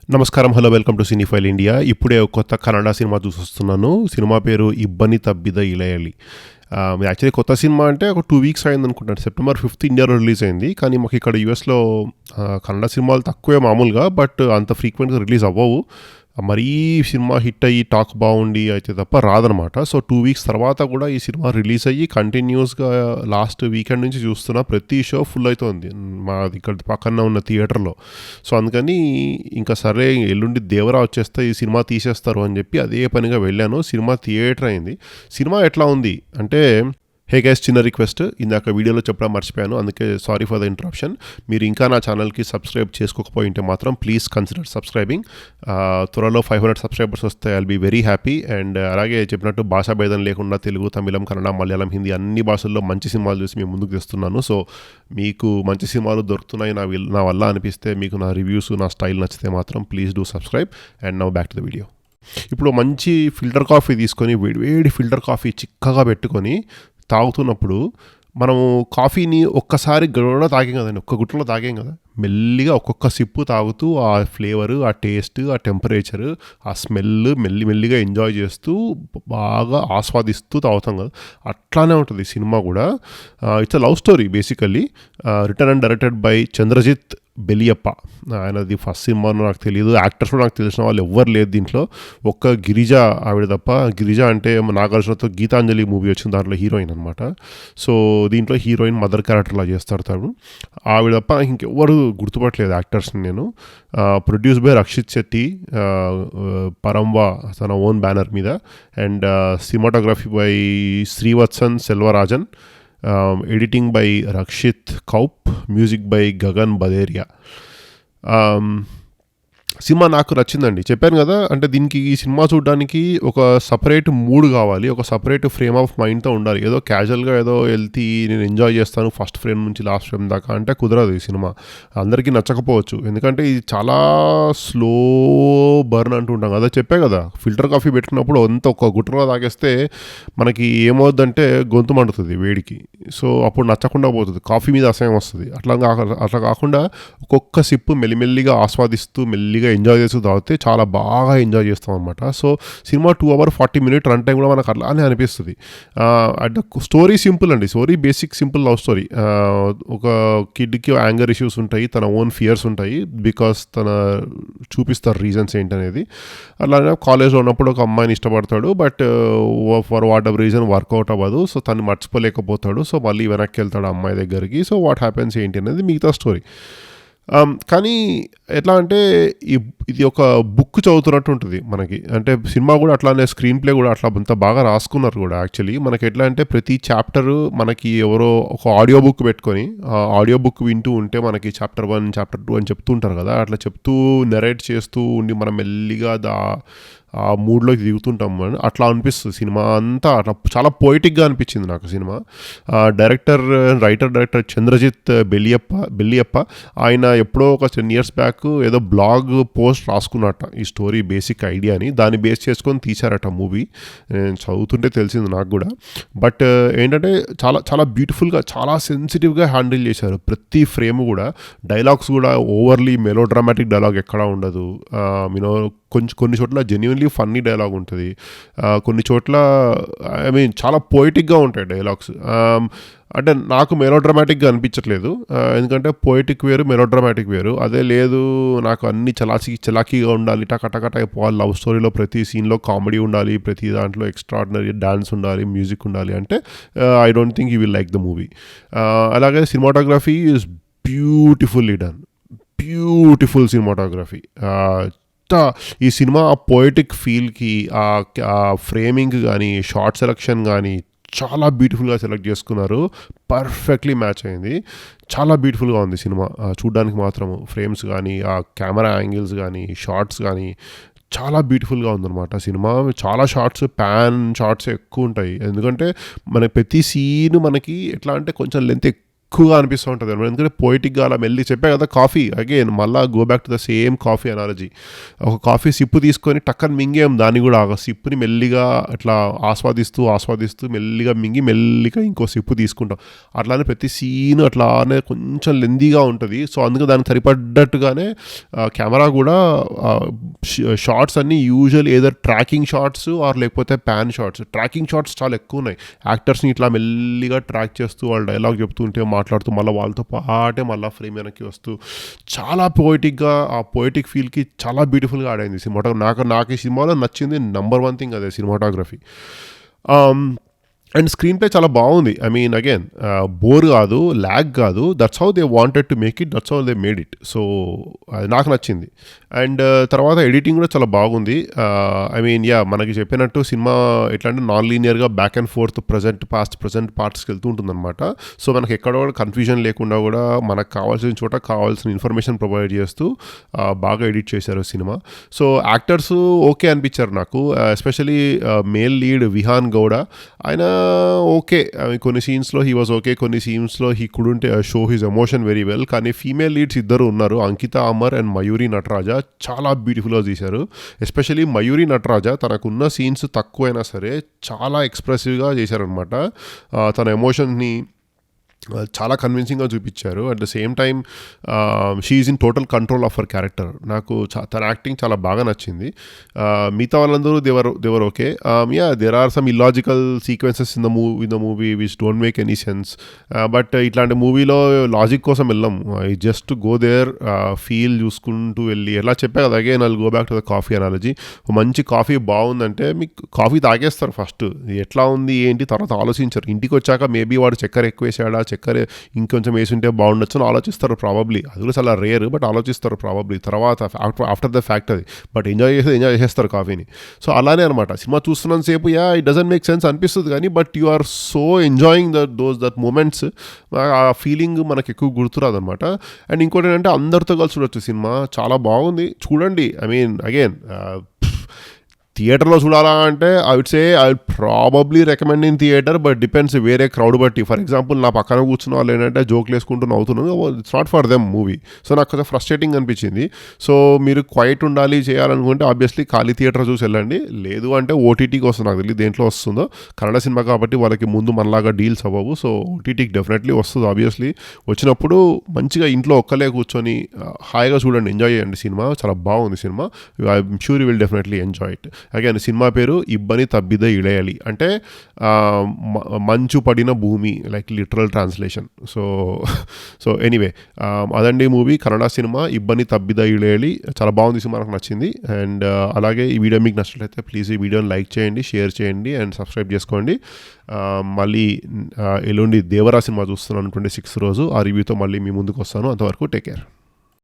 నమస్కారం. Hello, welcome to cinephile India. ఇప్పుడే ఒక కొత్త కన్నడ సినిమా చూసొస్తున్నాను. సినిమా పేరు 'ఇబ్బని తబ్బిద ఇళయలి'. యాక్చువల్లీ కొత్త సినిమా అంటే ఒక 2 వీక్స్ అయింది అనుకుంటాను. సెప్టెంబర్ 5 ఇండియాలో రిలీజ్ అయింది. కానీ మాకు ఇక్కడ యూఎస్లో కన్నడ సినిమాలు తక్కువే మామూలుగా, బట్ అంత ఫ్రీక్వెంట్గా రిలీజ్ అవ్వవు. మరీ సినిమా హిట్ అయ్యి టాక్ బాగుండి అయితే తప్ప రాదనమాట. సో 2 వీక్స్ తర్వాత కూడా ఈ సినిమా రిలీజ్ అయ్యి కంటిన్యూస్గా లాస్ట్ వీకెండ్ నుంచి చూస్తున్నా. ప్రతి షో ఫుల్ అవుతుంది మా ఇక్కడ పక్కన ఉన్న థియేటర్లో. సో అందుకని ఇంకా సరే ఎల్లుండి దేవరా వచ్చేస్తే ఈ సినిమా తీసేస్తారు అని చెప్పి అదే పనిగా వెళ్ళాను. సినిమా థియేటర్ అయింది. సినిమా ఎట్లా ఉంది అంటే, హే గైస్, చిన్న రిక్వెస్ట్, ఇందాక వీడియోలో చెప్పడం మర్చిపోయాను, అందుకే సారీ ఫర్ ద ఇంటరప్షన్. మీరు ఇంకా నా ఛానల్కి సబ్స్క్రైబ్ చేసుకోకపోయి ఉంటే మాత్రం ప్లీజ్ కన్సిడర్ సబ్స్క్రైబింగ్. త్వరలో 500 సబ్స్క్రైబర్స్ వస్తే I'll be very happy. And అలాగే చెప్పినట్టు భాషా భేదం లేకుండా తెలుగు, తమిళం, కన్నడ, మలయాళం, హిందీ అన్ని భాషల్లో మంచి సినిమాలు చూసి మేము ముందుకు తెస్తున్నాను. సో మీకు మంచి సినిమాలు దొరుకుతున్నాయి నా వల్ల అనిపిస్తే, మీకు నా రివ్యూస్, నా స్టైల్ నచ్చితే మాత్రం please do subscribe. And now back to the video. ఇప్పుడు మంచి ఫిల్టర్ కాఫీ తీసుకొని వేడి ఫిల్టర్ కాఫీ చిక్కగా పెట్టుకొని తాగుతున్నప్పుడు మనము కాఫీని ఒక్కసారి గడవడ తాగేం కదండి, ఒక్క గుట్టలో తాగేం కదా. మెల్లిగా ఒక్కొక్క సిప్పు తాగుతూ ఆ ఫ్లేవరు, ఆ టేస్ట్, ఆ టెంపరేచరు, ఆ స్మెల్ మెల్లిగా ఎంజాయ్ చేస్తూ బాగా ఆస్వాదిస్తూ తాగుతాం కదా. అట్లానే ఉంటుంది సినిమా కూడా. It's a love story basically. Written and directed by Chandrajith Belliappa. ఆయనది ఫస్ట్ సినిమా నాకు తెలియదు. యాక్టర్స్ కూడా నాకు తెలిసిన వాళ్ళు ఎవ్వరు లేదు దీంట్లో. ఒక్క గిరిజ ఆవిడ తప్ప. గిరిజ అంటే నాగార్జునతో గీతాంజలి మూవీ వచ్చింది, దాంట్లో హీరోయిన్ అనమాట. సో దీంట్లో హీరోయిన్ మదర్ క్యారెక్టర్లా చేస్తారు తను. ఆవిడ తప్ప ఇంకెవ్వరు గుర్తుపట్టలేదు యాక్టర్స్ని నేను. ప్రొడ్యూస్ బై రక్షిత్ శెట్టి, పరంవా తన ఓన్ బ్యానర్ మీద. And cinematography by Sreevatsan Selvarajan. Editing by Rakshith Kaup. Music by Gagan Baderiya. సినిమా నాకు నచ్చిందండి, చెప్పాను కదా. అంటే దీనికి ఈ సినిమా చూడడానికి ఒక సపరేట్ మూడ్ కావాలి, ఒక సపరేట్ ఫ్రేమ్ ఆఫ్ మైండ్తో ఉండాలి. ఏదో క్యాజువల్గా ఏదో వెళ్తే నేను ఎంజాయ్ చేస్తాను ఫస్ట్ ఫ్రేమ్ నుంచి లాస్ట్ ఫ్రేమ్ దాకా అంటే కుదరదు. ఈ సినిమా అందరికీ నచ్చకపోవచ్చు, ఎందుకంటే ఇది చాలా స్లో బర్న్ అంటుంటాం కదా. చెప్పే కదా, ఫిల్టర్ కాఫీ పెట్టుకున్నప్పుడు అంత ఒక గుట్టలో తాగేస్తే మనకి ఏమవుద్దంటే గొంతు మండుతుంది వేడికి. సో అప్పుడు నచ్చకుండా పోతుంది, కాఫీ మీద అసహ్యం వస్తుంది. అట్లా కాకుండా ఒక్కొక్క సిప్పు మెల్లిమెల్లిగా ఆస్వాదిస్తూ మెల్లిగా ఎంజాయ్ చేస్తూ తాగితే చాలా బాగా ఎంజాయ్ చేస్తాం అనమాట. So cinema 2 hours 40 minutes run time కూడా మనకు అట్లానే అనిపిస్తుంది. అండ్ స్టోరీ సింపుల్ అండి, story basic simple love story. ఒక కిడ్కి యాంగర్ ఇష్యూస్ ఉంటాయి, తన ఓన్ ఫియర్స్ ఉంటాయి, బికాస్ తన చూపిస్తారు రీజన్స్ ఏంటనేది. అలానే కాలేజ్లో ఉన్నప్పుడు ఒక అమ్మాయిని ఇష్టపడతాడు, but for whatever reason work out అవ్వదు. సో తను మర్చిపోలేకపోతాడు. సో మళ్ళీ వెనక్కి వెళ్తాడు ఆ అమ్మాయి దగ్గరికి. సో వాట్ హ్యాపెన్స్ ఏంటి అనేది మిగతా స్టోరీ. కానీ ఎట్లా అంటే ఇది ఒక బుక్ చదువుతున్నట్టు ఉంటుంది మనకి. అంటే సినిమా కూడా అట్లానే, స్క్రీన్ ప్లే కూడా అట్లా అంత బాగా రాసుకున్నారు కూడా. యాక్చువల్లీ మనకి ఎట్లా అంటే ప్రతి చాప్టరు మనకి ఎవరో ఒక ఆడియో బుక్ పెట్టుకొని ఆడియో బుక్ వింటూ ఉంటే మనకి చాప్టర్ 1, చాప్టర్ 2 అని చెప్తూ ఉంటారు కదా. అట్లా చెప్తూ నెరేట్ చేస్తూ ఉండి మనం మెల్లిగా ఆ మూడ్లోకి దిగుతుంటాం. అట్లా అనిపిస్తుంది సినిమా అంతా. అట్లా చాలా పోయిటిక్గా అనిపించింది నాకు సినిమా. రైటర్ చంద్రజిత్ బెల్లియప్ప ఆయన ఎప్పుడో ఒక 10 years బ్యాక్ ఏదో బ్లాగ్ పోస్ట్ రాసుకున్నట్ట ఈ స్టోరీ బేసిక్ ఐడియాని. దాన్ని బేస్ చేసుకొని తీశారట మూవీ. నేను చదువుతుంటే తెలిసింది నాకు కూడా. బట్ ఏంటంటే చాలా చాలా బ్యూటిఫుల్గా, చాలా సెన్సిటివ్గా హ్యాండిల్ చేశారు ప్రతి ఫ్రేమ్ కూడా. డైలాగ్స్ కూడా ఓవర్లీ మెలో డ్రామాటిక్ డైలాగ్ ఎక్కడా ఉండదు. కొన్ని చోట్ల జెన్యున్లీ ఫన్నీ డైలాగ్ ఉంటుంది, కొన్ని చోట్ల చాలా పోయిటిక్గా ఉంటాయి డైలాగ్స్. అంటే నాకు మెలోడ్రామాటిక్గా అనిపించట్లేదు, ఎందుకంటే పోయిటిక్ వేరు, మెలోడ్రామాటిక్ వేరు. అదే లేదు, నాకు అన్ని చలాకీగా ఉండాలి, టకటకట అయిపోవాలి, లవ్ స్టోరీలో ప్రతి సీన్లో కామెడీ ఉండాలి, ప్రతి దాంట్లో ఎక్స్ట్రాడినరీ డాన్స్ ఉండాలి, మ్యూజిక్ ఉండాలి అంటే I don't think you will like the movie. అలాగే cinematography is beautifully done, beautiful cinematography. ఈ సినిమా ఆ పోయిటిక్ ఫీల్కి, ఆ ఫ్రేమింగ్ కానీ, షార్ట్ సెలెక్షన్ కానీ చాలా బ్యూటిఫుల్గా సెలెక్ట్ చేసుకున్నారు. పర్ఫెక్ట్లీ మ్యాచ్ అయింది. చాలా బ్యూటిఫుల్గా ఉంది సినిమా చూడ్డానికి మాత్రము. ఫ్రేమ్స్ కానీ, ఆ కెమెరా యాంగిల్స్ కానీ, షార్ట్స్ కానీ చాలా బ్యూటిఫుల్గా ఉందన్నమాట సినిమా. చాలా షార్ట్స్, ప్యాన్ షార్ట్స్ ఎక్కువ ఉంటాయి, ఎందుకంటే మన ప్రతి సీన్ మనకి ఎట్లా అంటే కొంచెం లెంత్ ఎక్కువగా అనిపిస్తూ ఉంటుంది అనమాట. ఎందుకంటే పోయిటిక్గా అలా మెల్లి చెప్పా కదా కాఫీ అగైన్ మళ్ళీ go back to the same coffee analogy. ఒక కాఫీ సిప్పు తీసుకొని టక్కని మింగేం దాన్ని కూడా ఆ సిప్పుని మెల్లిగా అట్లా ఆస్వాదిస్తూ మెల్లిగా మింగి మెల్లిగా ఇంకో సిప్పు తీసుకుంటాం. అట్లానే ప్రతి సీన్ అట్లానే కొంచెం లెందీగా ఉంటుంది. సో అందుకే దానికి సరిపడ్డట్టుగానే కెమెరా కూడా షార్ట్స్ అన్నీ usual either tracking shots or లేకపోతే ప్యాన్ షార్ట్స్. ట్రాకింగ్ షార్ట్స్ చాలా ఎక్కువ ఉన్నాయి. యాక్టర్స్ని ఇట్లా మెల్లిగా ట్రాక్ చేస్తూ వాళ్ళు డైలాగ్ చెప్తుంటే మాట్లాడుతూ మళ్ళీ వాళ్ళతో పాటే మళ్ళీ ఫ్రేమ్ వెనక్కి వస్తూ చాలా పోయిటిక్గా ఆ పోయిటిక్ ఫీల్కి చాలా బ్యూటిఫుల్గా ఆడైంది సినిమాటోగ్రఫీ. నాకు ఈ సినిమాలో నచ్చింది నెంబర్ 1 థింగ్ అదే సినిమాటోగ్రఫీ. అండ్ స్క్రీన్ ప్లే చాలా బాగుంది. ఐ మీన్ అగైన్ బోర్ కాదు, ల్యాగ్ కాదు. That's how they wanted to make it, that's how they made it. So అది నాకు నచ్చింది. అండ్ తర్వాత ఎడిటింగ్ కూడా చాలా బాగుంది. ఐ మీన్ మనకి చెప్పినట్టు సినిమా ఎట్లా అంటే నాన్ లీనియర్గా బ్యాక్ అండ్ ఫోర్త్ ప్రజెంట్ పార్ట్స్కి వెళ్తూ ఉంటుందన్నమాట. సో మనకి ఎక్కడ కూడా కన్ఫ్యూజన్ లేకుండా కూడా మనకు కావాల్సిన చోట కావాల్సిన ఇన్ఫర్మేషన్ ప్రొవైడ్ చేస్తూ బాగా ఎడిట్ చేశారు సినిమా. సో యాక్టర్స్ ఓకే అనిపించారు నాకు. Especially male lead Vihan Gowda, ఆయన ఓకే. కొన్ని సీన్స్లో హీ వాజ్ ఓకే, కొన్ని సీన్స్లో he couldn't show his emotion very well. కానీ ఫీమేల్ లీడ్స్ ఇద్దరు ఉన్నారు, అంకిత అమర్ అండ్ మయూరి నటరాజా. చాలా బ్యూటిఫుల్గా తీశారు. ఎస్పెషలీ మయూరి నటరాజా తనకున్న సీన్స్ తక్కువైనా సరే చాలా ఎక్స్ప్రెసివ్గా చేశారనమాట. తన ఎమోషన్ని చాలా కన్విన్సింగ్గా చూపించారు. At the same time she's in total control of her character. నాకు తన యాక్టింగ్ చాలా బాగా నచ్చింది. మిగతా వాళ్ళందరూ దేవర్ okay. There are some illogical sequences in the movie which don't make any sense. But ఇట్లాంటి మూవీలో లాజిక్ కోసం వెళ్ళాం. I just go there, feel చూసుకుంటూ వెళ్ళి ఎలా చెప్పా కదా again I'll go back to the coffee analogy. మంచి కాఫీ బాగుందంటే మీకు కాఫీ తాగేస్తారు ఫస్ట్, ఎట్లా ఉంది ఏంటి తర్వాత ఆలోచించారు. ఇంటికి వచ్చాక మేబీ వాడు చక్కెర ఎక్కువ వేసాడా, చక్కెర ఇంకొంచెం వేసుంటే బాగుండొచ్చు అని ఆలోచిస్తారు ప్రాబబ్లీ. అది కూడా చాలా రేర్, బట్ ఆలోచిస్తారు ప్రాబబ్లీ తర్వాత ఆఫ్టర్ ద ఫ్యాక్ట్ అది. బట్ ఎంజాయ్ చేసేస్తారు కాఫీని. సో అలానే అనమాట సినిమా చూస్తున్నంత సేపు ఇట్ డజంట్ మేక్ సెన్స్ అనిపిస్తుంది కానీ but you are so enjoying that moments. ఆ ఫీలింగ్ మనకు ఎక్కువ గుర్తురాదు అనమాట. అండ్ ఇంకోటి ఏంటంటే అందరితో కలిసి చూడొచ్చు సినిమా, చాలా బాగుంది చూడండి. ఐ మీన్ అగైన్ థియేటర్లో చూడాలా అంటే I would say I probably recommend in theatre, but depends వేరే క్రౌడ్ బట్టి. ఫర్ ఎగ్జాంపుల్ నా పక్కన కూర్చున్న వాళ్ళు ఏంటంటే జోక్లు వేసుకుంటూ నవ్వుతున్నాను, it's not for them movie. So నాకు కొంచెం ఫ్రస్ట్రేటింగ్ అనిపించింది. సో మీరు క్వైట్ ఉండాలి చేయాలనుకుంటే ఆబ్వియస్లీ ఖాళీ థియేటర్ చూసి వెళ్ళండి. లేదు అంటే ఓటీటీకి వస్తుంది, నాకు తెలియదు దేంట్లో వస్తుందో. కన్నడ సినిమా కాబట్టి వాళ్ళకి ముందు మనలాగా డీల్స్ అవ్వవు. సో ఓటీటీకి డెఫినెట్లీ వస్తుంది ఆబ్వియస్లీ. వచ్చినప్పుడు మంచిగా ఇంట్లో ఒక్కలే కూర్చొని హాయిగా చూడండి, ఎంజాయ్ చేయండి. సినిమా చాలా బాగుంది cinema. I'm sure you will definitely enjoy it. Again cinema పేరు ఇబ్బని తబ్బిద ఇళయాలి, అంటే మంచు పడిన భూమి, like literal translation. So anyway అదండి మూవీ, కన్నడ సినిమా ఇబ్బని తబ్బిద ఇళయాలి. చాలా బాగుంది సినిమా, నాకు నచ్చింది. అండ్ అలాగే ఈ వీడియో మీకు నచ్చినట్లయితే ప్లీజ్ ఈ వీడియోని లైక్ చేయండి, షేర్ చేయండి అండ్ సబ్స్క్రైబ్ చేసుకోండి. మళ్ళీ ఎల్లుండి దేవరా సినిమా చూస్తున్నాను 26 రోజు. ఆ రివ్యూతో మళ్ళీ మీ ముందుకు వస్తాను. అంతవరకు టేక్ కేర్.